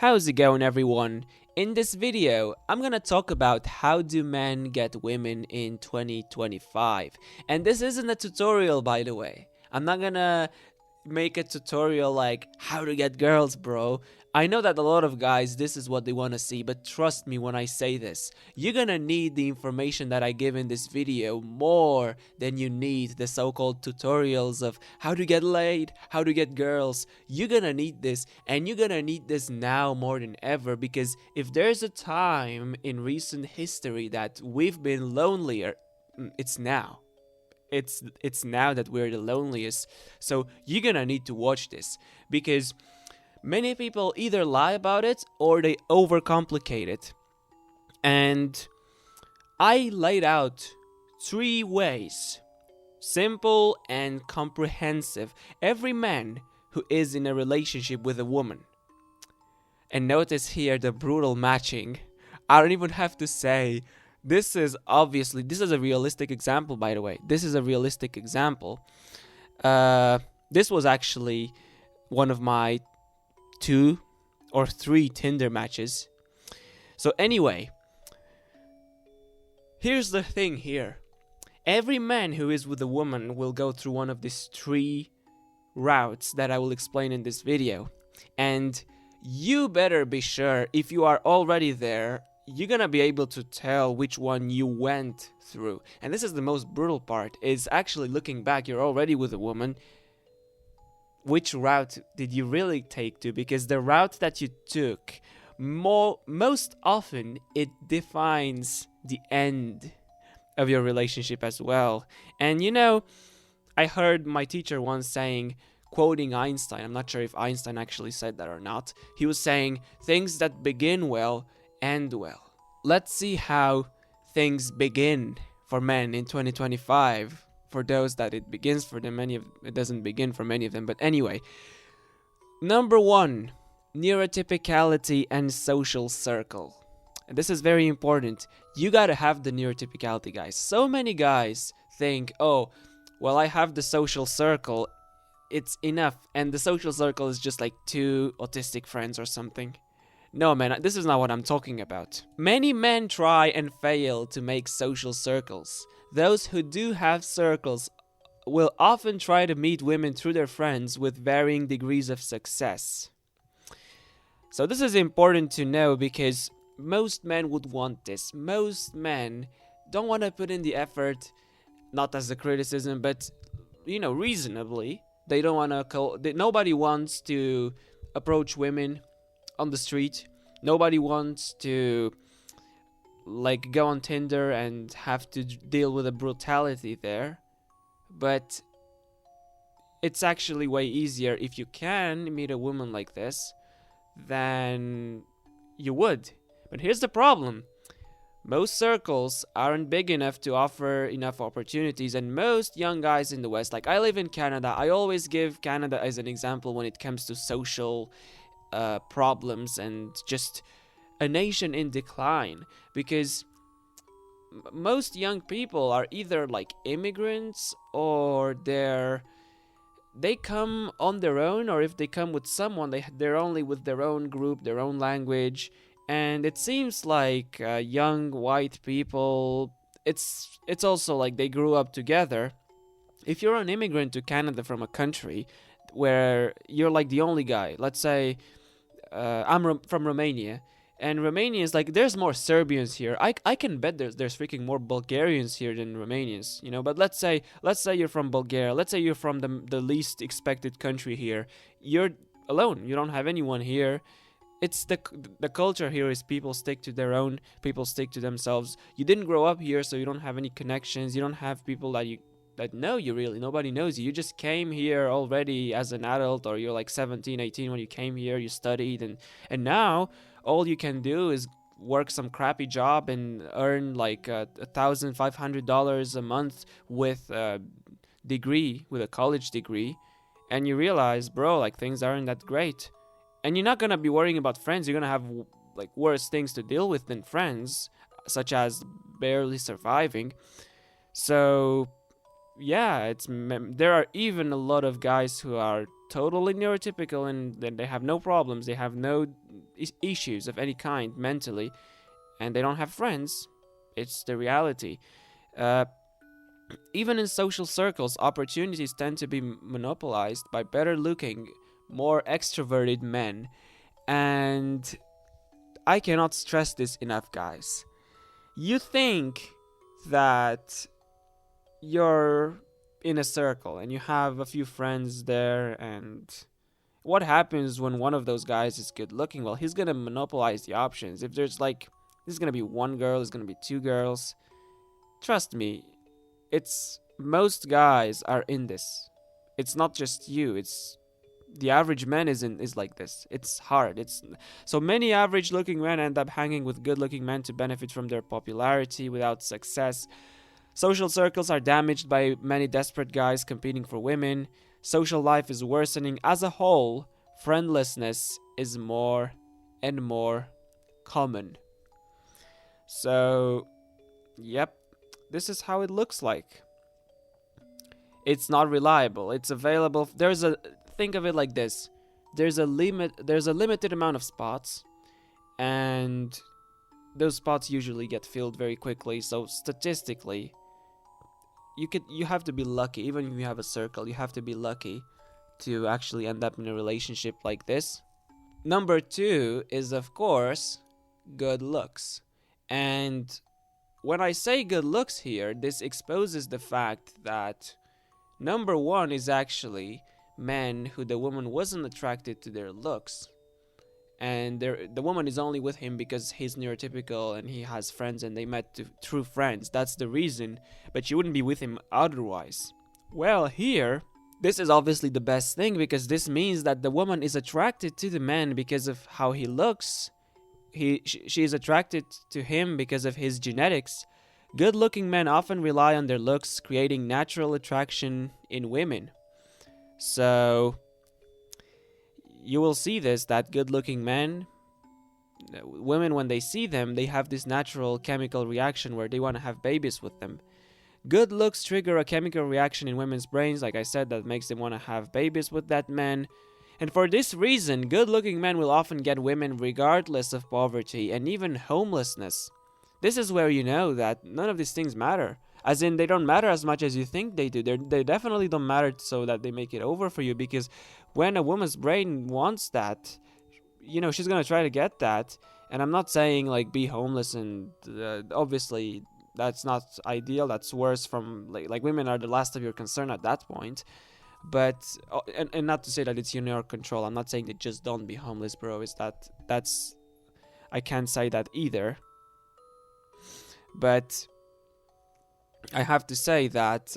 How's it going, everyone? In this video, I'm gonna talk about how do men get women in 2025. And this isn't a tutorial, by the way. I'm not gonna make a tutorial like how to get girls, bro. I know that a lot of guys, this is what they want to see, but trust me when I say this, you're gonna need the information that I give in this video more than you need the so-called tutorials of how to get laid, how to get girls. You're gonna need this, and you're gonna need this now more than ever, because if there's a time in recent history that we've been lonelier, it's now. It's now that we're the loneliest. So you're gonna need to watch this, because many people either lie about it or they overcomplicate it. And I laid out 3 ways, simple and comprehensive, every man who is in a relationship with a woman. And notice here the brutal matching. I don't even have to say, this is a realistic example, by the way. This is a realistic example. This was actually one of my 2 or 3 Tinder matches. So anyway, here's the thing here. Every man who is with a woman will go through one of these 3 routes that I will explain in this video. And you better be sure, if you are already there, you're gonna be able to tell which one you went through. And this is the most brutal part, is actually looking back, you're already with a woman. Which route did you really take to? Because the route that you took, most often, it defines the end of your relationship as well. And you know, I heard my teacher once saying, quoting Einstein, I'm not sure if Einstein actually said that or not, he was saying, things that begin well end well. Let's see how things begin for men in 2025. For those that it begins for them, it doesn't begin for many of them. But anyway, number 1, neurotypicality and social circle. And this is very important. You gotta have the neurotypicality, guys. So many guys think, oh, well, I have the social circle, it's enough. And the social circle is just like 2 autistic friends or something. No, man, this is not what I'm talking about. Many men try and fail to make social circles. Those who do have circles will often try to meet women through their friends with varying degrees of success. So this is important to know, because most men would want this. Most men don't want to put in the effort, not as a criticism, but, you know, reasonably. They don't want to, nobody wants to approach women on the street. Nobody wants to like go on Tinder and have to deal with the brutality there. But it's actually way easier if you can meet a woman like this than you would. But here's the problem. Most circles aren't big enough to offer enough opportunities, and most young guys in the West, like I live in Canada, I always give Canada as an example when it comes to social problems and just a nation in decline, because most young people are either like immigrants or they come on their own, or if they come with someone, they're only with their own group, their own language. And it seems like young white people, it's also like they grew up together. If you're an immigrant to Canada from a country where you're like the only guy, let's say I'm from Romania, and Romania is like, there's more Serbians here. I can bet there's freaking more Bulgarians here than Romanians, you know. But let's say you're from Bulgaria. Let's say you're from the least expected country here. You're alone. You don't have anyone here. It's the culture here is people stick to their own. People stick to themselves. You didn't grow up here, so you don't have any connections. You don't have people that know you really. Nobody knows you. You just came here already as an adult, or you're like 17, 18 when you came here. You studied, and now all you can do is work some crappy job and earn like $1,500 a month with a degree, with a college degree. And you realize, bro, like things aren't that great. And you're not gonna be worrying about friends. You're gonna have like worse things to deal with than friends, such as barely surviving. So yeah, there are even a lot of guys who are totally neurotypical and they have no problems, they have no issues of any kind mentally, and they don't have friends. It's the reality. Even in social circles, opportunities tend to be monopolized by better looking, more extroverted men. And I cannot stress this enough, guys. You think that you're in a circle and you have a few friends there, and what happens when one of those guys is good looking? Well, he's gonna monopolize the options. If there's like, there's gonna be one girl, there's gonna be two girls. Trust me, it's most guys are in this. It's not just you. It's the average man is like this. It's hard. It's so many average looking men end up hanging with good looking men to benefit from their popularity without success. Social circles are damaged by many desperate guys competing for women. Social life is worsening as a whole. Friendlessness is more and more common. So, yep, this is how it looks like. It's not reliable. It's available. Think of it like this. There's a limited amount of spots, and those spots usually get filled very quickly. So statistically, you have to be lucky. Even if you have a circle, you have to be lucky to actually end up in a relationship like this. Number 2 is, of course, good looks. And when I say good looks here, this exposes the fact that number 1 is actually men who the woman wasn't attracted to their looks, and the woman is only with him because he's neurotypical and he has friends and they met through friends. That's the reason, but she wouldn't be with him otherwise. Well, here, this is obviously the best thing, because this means that the woman is attracted to the man because of how he looks. She is attracted to him because of his genetics. Good-looking men often rely on their looks, creating natural attraction in women. So you will see this, that good-looking men, women, when they see them, they have this natural chemical reaction where they want to have babies with them. Good looks trigger a chemical reaction in women's brains, like I said, that makes them want to have babies with that man. And for this reason, good-looking men will often get women regardless of poverty and even homelessness. This is where you know that none of these things matter. As in, they don't matter as much as you think they do. They definitely don't matter so that they make it over for you, because when a woman's brain wants that, she's going to try to get that. And I'm not saying, like, be homeless, and obviously that's not ideal. That's worse from, like women are the last of your concern at that point. But, and not to say that it's in your control. I'm not saying that just don't be homeless, bro. I can't say that either. But I have to say that,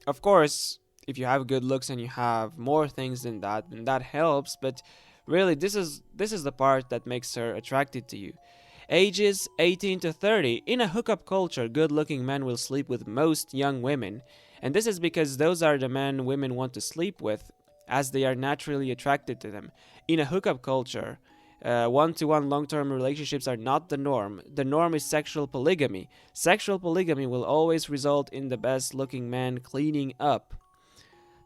of course, if you have good looks and you have more things than that, then that helps. But really, this is the part that makes her attracted to you. Ages 18 to 30. In a hookup culture, good-looking men will sleep with most young women. And this is because those are the men women want to sleep with, as they are naturally attracted to them. In a hookup culture, one-to-one long-term relationships are not the norm. The norm is sexual polygamy. Sexual polygamy will always result in the best-looking man cleaning up.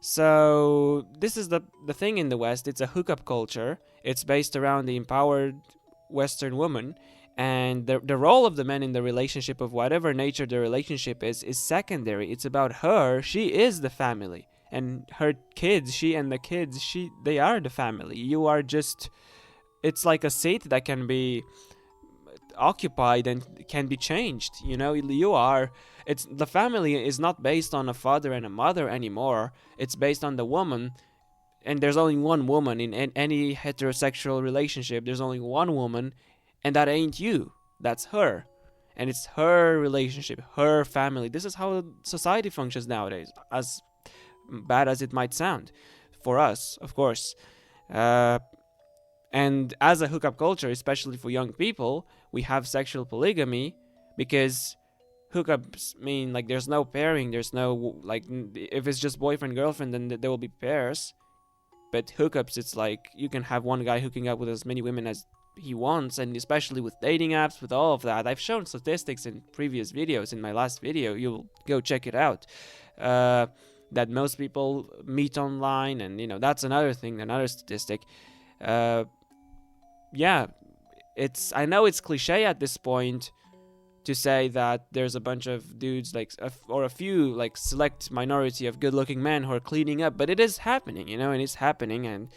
So this is the thing in the West. It's a hookup culture. It's based around the empowered Western woman. And the role of the man in the relationship, of whatever nature the relationship is secondary. It's about her. She is the family. And her kids, they are the family. You are just... It's like a seat that can be occupied and can be changed. It's the family is not based on a father and a mother anymore. It's based on the woman, and there's only one woman in any heterosexual relationship. There's only one woman, and that ain't you. That's her, and it's her relationship, her family. This is how society functions nowadays, as bad as it might sound for us, of course. And as a hookup culture, especially for young people, we have sexual polygamy, because hookups mean, like, there's no pairing, there's no, like, if it's just boyfriend, girlfriend, then there will be pairs. But hookups, it's like, you can have one guy hooking up with as many women as he wants, and especially with dating apps, with all of that. I've shown statistics in previous videos. In my last video, you'll go check it out. that most people meet online, and that's another thing, another statistic. Yeah, I know it's cliche at this point to say that there's a bunch of dudes or a few select minority of good-looking men who are cleaning up, but it is happening, and it's happening. And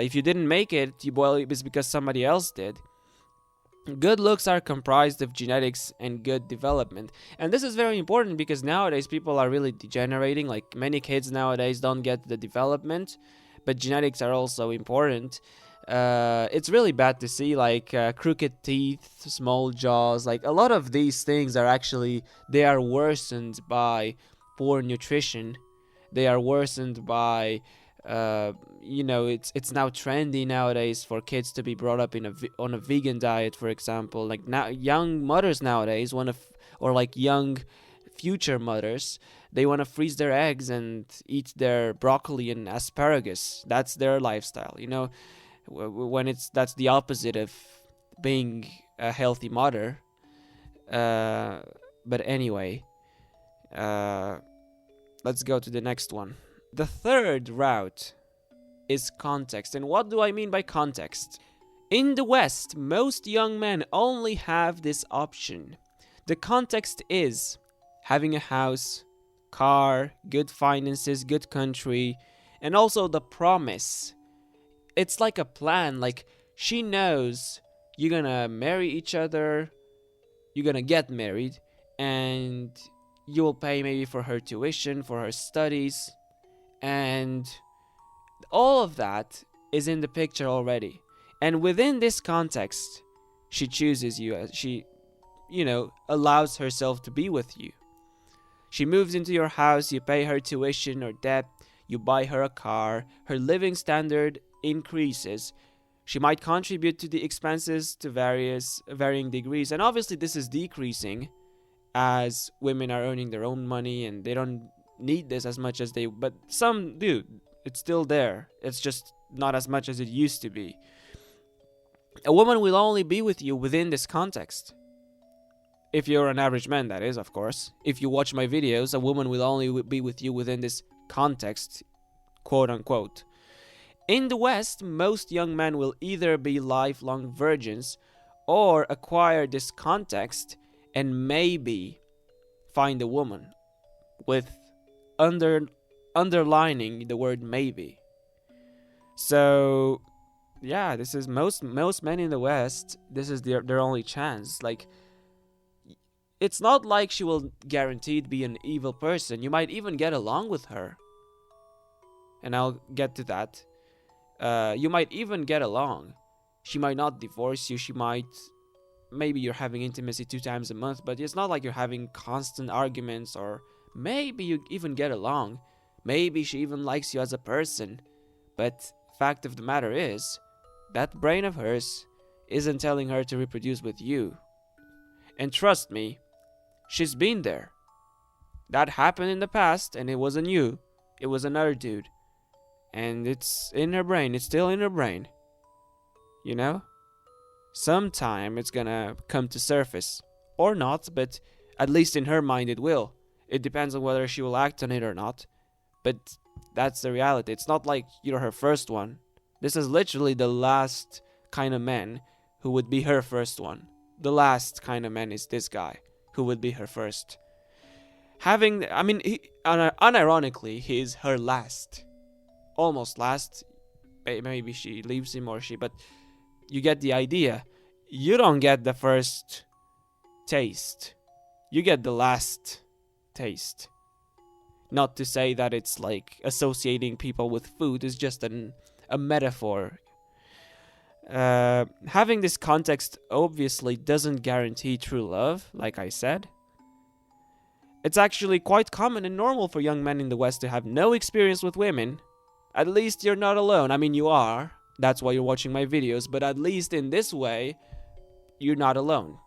if you didn't make it, it's because somebody else did. Good looks are comprised of genetics and good development. And this is very important because nowadays people are really degenerating. Like, many kids nowadays don't get the development, but genetics are also important. It's really bad to see crooked teeth, small jaws. Like, a lot of these things are they are worsened by poor nutrition. They are worsened by it's now trendy nowadays for kids to be brought up on a vegan diet, for example. Like, now young mothers nowadays young future mothers, they want to freeze their eggs and eat their broccoli and asparagus. That's their lifestyle, when that's the opposite of being a healthy mother. But anyway, let's go to the next one. The third route is context. And what do I mean by context? In the West, most young men only have this option. The context is having a house, car, good finances, good country, and also the promise. It's like a plan. Like, she knows you're gonna marry each other, you're gonna get married, and you will pay maybe for her tuition, for her studies. And all of that is in the picture already. And within this context, she chooses you. She, allows herself to be with you. She moves into your house, you pay her tuition or debt, you buy her a car, her living standard increases. She might contribute to the expenses to varying degrees. And obviously this is decreasing as women are earning their own money and they don't need this as much but some do. It's still there. It's just not as much as it used to be. A woman will only be with you within this context. If you're an average man, that is, of course. If you watch my videos, a woman will only be with you within this context, quote unquote. In the West, most young men will either be lifelong virgins or acquire this context and maybe find a woman, with underlining the word maybe. So yeah, this is most men in the West, this is their only chance. Like, it's not like she will guaranteed be an evil person. You might even get along with her, and I'll get to that. You might even get along. She might not divorce you. Maybe you're having intimacy 2 times a month, but it's not like you're having constant arguments. Or maybe you even get along. Maybe she even likes you as a person. But fact of the matter is, that brain of hers isn't telling her to reproduce with you. And trust me, she's been there. That happened in the past, and it wasn't you. It was another dude. And it's in her brain. It's still in her brain. Sometime it's gonna come to surface. Or not, but at least in her mind it will. It depends on whether she will act on it or not. But that's the reality. It's not like you're her first one. This is literally the last kind of man who would be her first one. The last kind of man is this guy who would be her first. Unironically, he's her last. Almost last. Maybe she leaves him but you get the idea. You don't get the first taste. You get the last taste. Not to say that it's like associating people with food is just a metaphor. Having this context obviously doesn't guarantee true love, like I said. It's actually quite common and normal for young men in the West to have no experience with women. At least you're not alone. I mean, you are. That's why you're watching my videos. But at least in this way, you're not alone.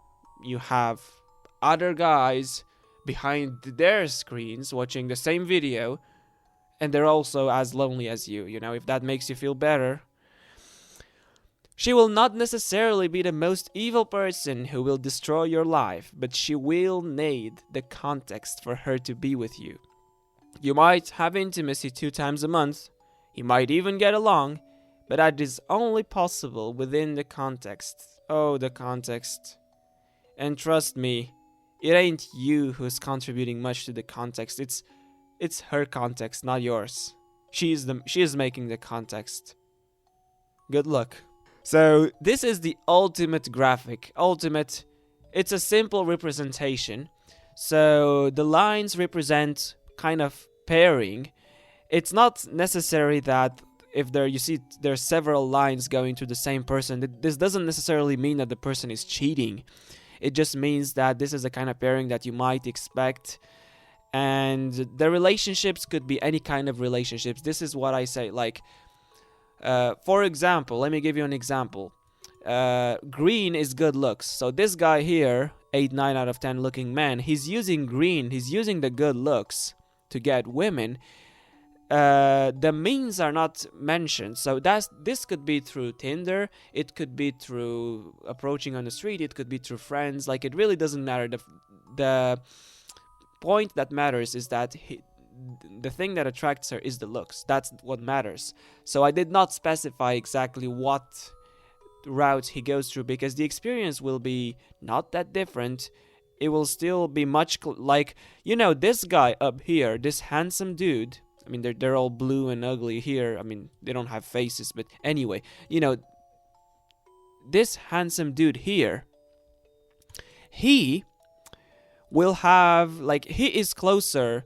You have other guys behind their screens watching the same video, and they're also as lonely as you, if that makes you feel better. She will not necessarily be the most evil person who will destroy your life, but she will need the context for her to be with you. You might have intimacy 2 times a month, you might even get along, but that is only possible within the context. Oh, the context. And trust me, it ain't you who's contributing much to the context. It's her context, not yours. She is making the context. Good luck. So this is the ultimate graphic. It's a simple representation. So the lines represent kind of pairing. It's not necessary that if there's several lines going to the same person, this doesn't necessarily mean that the person is cheating. It just means that this is a kind of pairing that you might expect. And the relationships could be any kind of relationships. This is what I say. Like, for example, let me give you an example. Green is good looks. So this guy here, 8, 9 out of 10 looking man, he's using green. He's using the good looks to get women. The means are not mentioned. So this could be through Tinder. It could be through approaching on the street. It could be through friends. Like, it really doesn't matter. The point that matters is that the thing that attracts her is the looks. That's what matters. So I did not specify exactly what route he goes through, because the experience will be not that different. It will still be much like, this guy up here, this handsome dude. I mean, they're all blue and ugly here. I mean, they don't have faces, but anyway, this handsome dude here, he will have, like, he is closer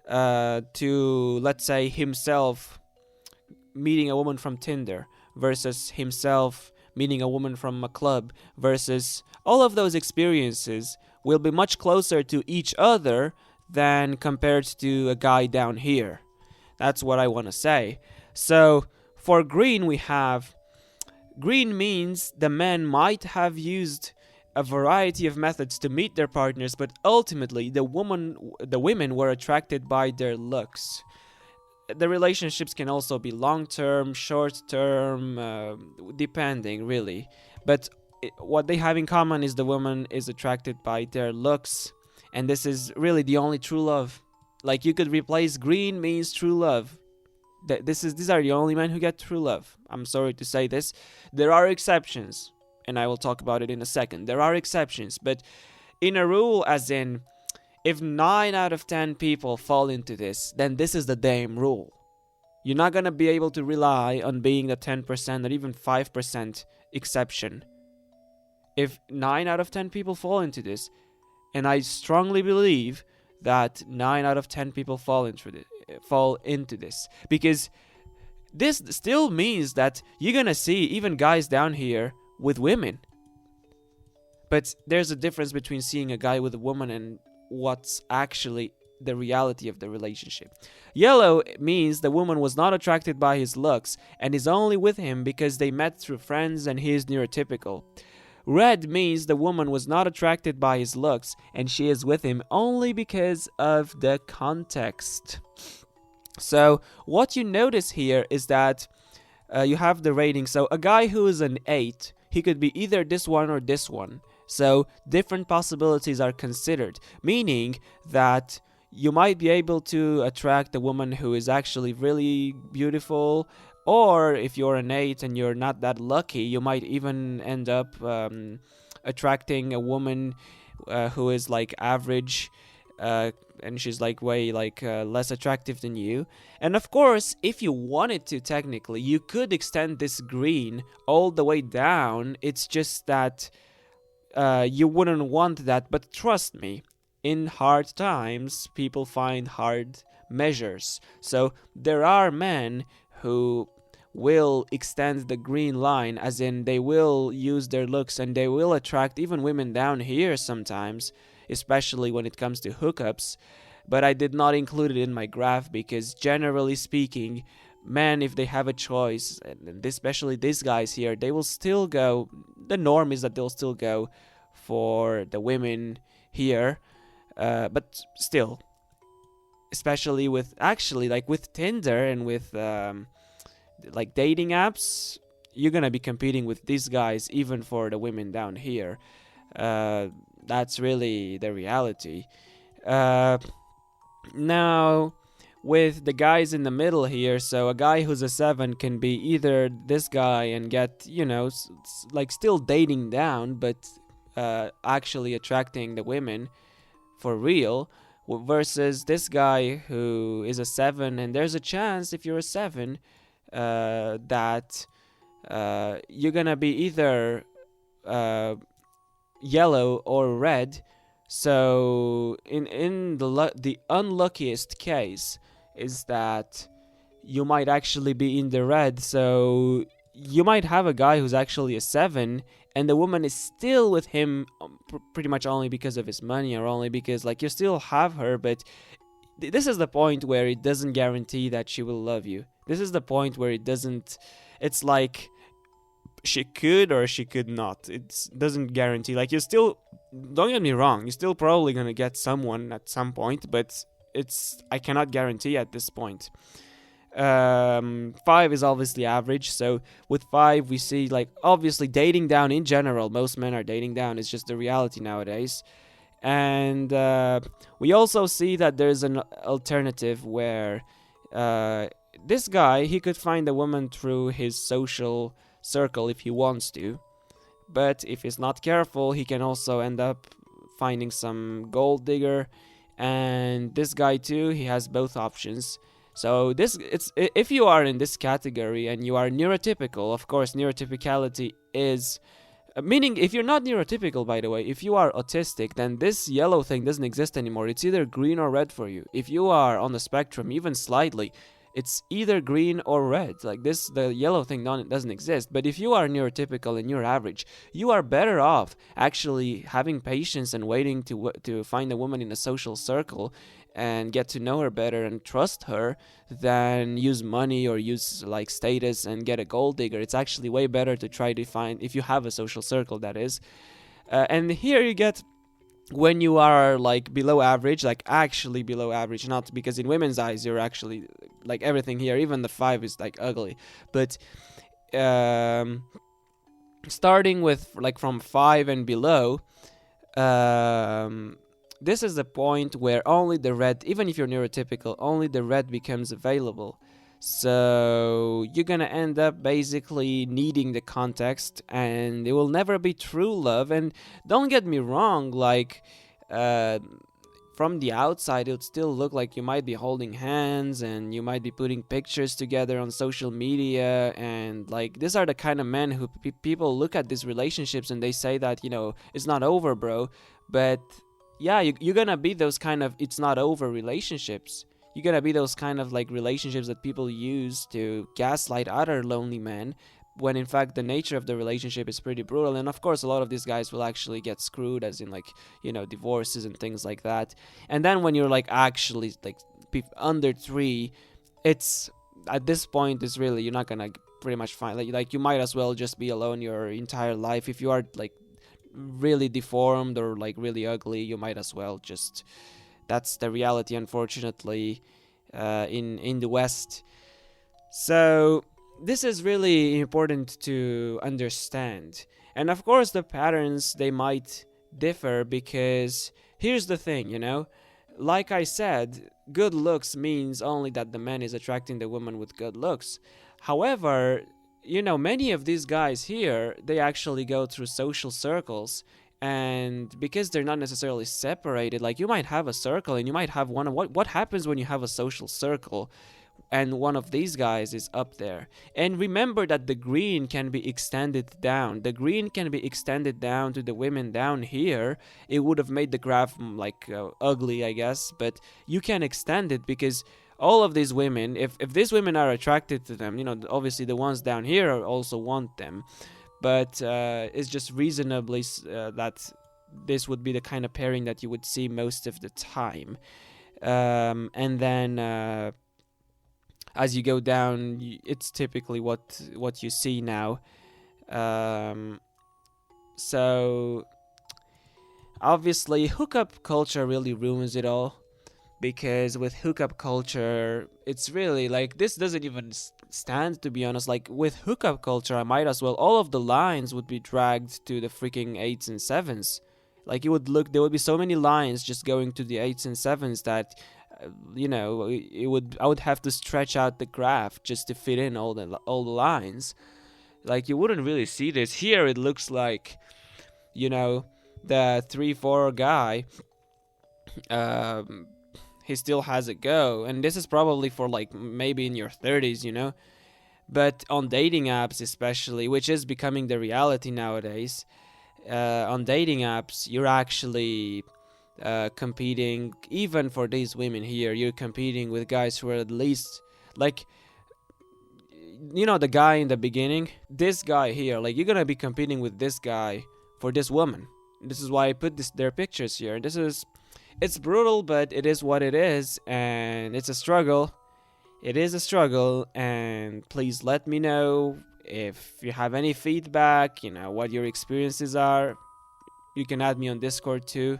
to, let's say, himself meeting a woman from Tinder versus himself meeting a woman from a club, versus all of those experiences will be much closer to each other than compared to a guy down here. That's what I want to say. So for green, green means the men might have used a variety of methods to meet their partners, but ultimately the women were attracted by their looks. The relationships can also be long-term, short-term, depending really. But what they have in common is the woman is attracted by their looks, and this is really the only true love. Like, you could replace green means true love. These are the only men who get true love. I'm sorry to say this. There are exceptions, and I will talk about it in a second. There are exceptions, but in a rule, as in, if 9 out of 10 people fall into this, then this is the damn rule. You're not going to be able to rely on being the 10% or even 5% exception. If 9 out of 10 people fall into this, and I strongly believe that 9 out of 10 people fall into this, because this still means that you're going to see even guys down here with women. But there's a difference between seeing a guy with a woman and what's actually the reality of the relationship. Yellow means the woman was not attracted by his looks and is only with him because they met through friends and he is neurotypical. Red means the woman was not attracted by his looks and she is with him only because of the context. So what you notice here is that you have the rating. So a guy who is an 8, he could be either this one or this one. So different possibilities are considered, meaning that you might be able to attract a woman who is actually really beautiful, or if you're an 8 and you're not that lucky, you might even end up attracting a woman who is like average, and she's like way less attractive than you. And of course, if you wanted to, technically, you could extend this green all the way down. It's just that you wouldn't want that. But trust me, in hard times, people find hard measures. So there are men who will extend the green line, as in they will use their looks and they will attract even women down here sometimes, especially when it comes to hookups. But I did not include it in my graph because, generally speaking, men, if they have a choice, and especially these guys here, they will still go. The norm is that they'll still go for the women here, but still, especially with Tinder and with dating apps, you're gonna be competing with these guys even for the women down here. That's really the reality. Now, with the guys in the middle here. So a guy who's a 7 can be either this guy and get, like still dating down, but actually attracting the women for real, versus this guy who is a 7, and there's a chance if you're a 7 that you're gonna be either yellow or red. So in the unluckiest case is that you might actually be in the red. So you might have a guy who's actually a 7, and the woman is still with him pretty much only because of his money, or only because like you still have her, but this is the point where it doesn't guarantee that she will love you. This is the point where it's like she could or she could not. It doesn't guarantee. Like, you still, don't get me wrong, you're still probably gonna get someone at some point, but I cannot guarantee at this point. 5 is obviously average. So with 5 we see, like, obviously dating down in general, most men are dating down. It's just the reality nowadays. And we also see that there's an alternative where this guy, he could find a woman through his social circle if he wants to, but if he's not careful, he can also end up finding some gold digger. And this guy too, he has both options. So if you are in this category and you are neurotypical, of course neurotypicality is meaning, if you're not neurotypical, by the way, if you are autistic, then this yellow thing doesn't exist anymore. It's either green or red for you. If you are on the spectrum even slightly, it's either green or red. Like this, the yellow thing doesn't exist. But if you are neurotypical and you're average, you are better off actually having patience and waiting to find a woman in a social circle and get to know her better and trust her, than use money or use like status and get a gold digger. It's actually way better to try to find, if you have a social circle, that is. And here you get, when you are like below average, like actually below average, not because in women's eyes you're actually like everything here, even the 5 is like ugly, but starting with like from 5 and below, this is the point where only the red, even if you're neurotypical, only the red becomes available. So you're gonna end up basically needing the context, and it will never be true love. And don't get me wrong, like from the outside it would still look like you might be holding hands and you might be putting pictures together on social media, and like these are the kind of men who people look at these relationships and they say that, it's not over, bro. But yeah, you're gonna be those kind of it's not over relationships. You're gonna be those kind of like relationships that people use to gaslight other lonely men, when in fact the nature of the relationship is pretty brutal. And of course a lot of these guys will actually get screwed, as in like, divorces and things like that. And then when you're like actually like under 3, it's at this point it's really, you're not gonna pretty much find like you might as well just be alone your entire life. If you are like really deformed or like really ugly, you might as well just, that's the reality, unfortunately, in the West. So this is really important to understand. And of course the patterns, they might differ, because here's the thing, like I said, good looks means only that the man is attracting the woman with good looks. However, many of these guys here, they actually go through social circles, and because they're not necessarily separated, like you might have a circle and you might have what happens when you have a social circle and one of these guys is up there. And remember that the green can be extended down. The green can be extended down to the women down here. It would have made the graph like ugly, I guess, but you can extend it, because all of these women, if these women are attracted to them, obviously the ones down here also want them. But it's just reasonably that this would be the kind of pairing that you would see most of the time. And then as you go down, it's typically what you see now. So obviously hookup culture really ruins it all. Because with hookup culture, it's really like, this doesn't even stand, to be honest. Like with hookup culture, I might as well, all of the lines would be dragged to the freaking 8s and 7s. Like there would be so many lines just going to the 8s and 7s that you know, I would have to stretch out the graph just to fit in all the lines. Like, you wouldn't really see this. Here it looks like, you know, the 3-4 guy, he still has a go, and this is probably for like maybe in your 30s, you know. But on dating apps especially, which is becoming the reality nowadays, on dating apps you're actually competing. Even for these women here, you're competing with guys who are at least like, you know, the guy in the beginning, this guy here, like, you're gonna be competing with this guy for this woman. This is why I put their pictures here. It's brutal, but it is what it is, and it's a struggle. It is a struggle, and please let me know if you have any feedback, you know, what your experiences are. You can add me on Discord too.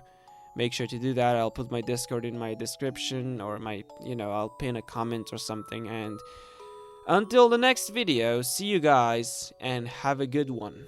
Make sure to do that. I'll put my Discord in my description, or I'll pin a comment or something. And until the next video, see you guys, and have a good one.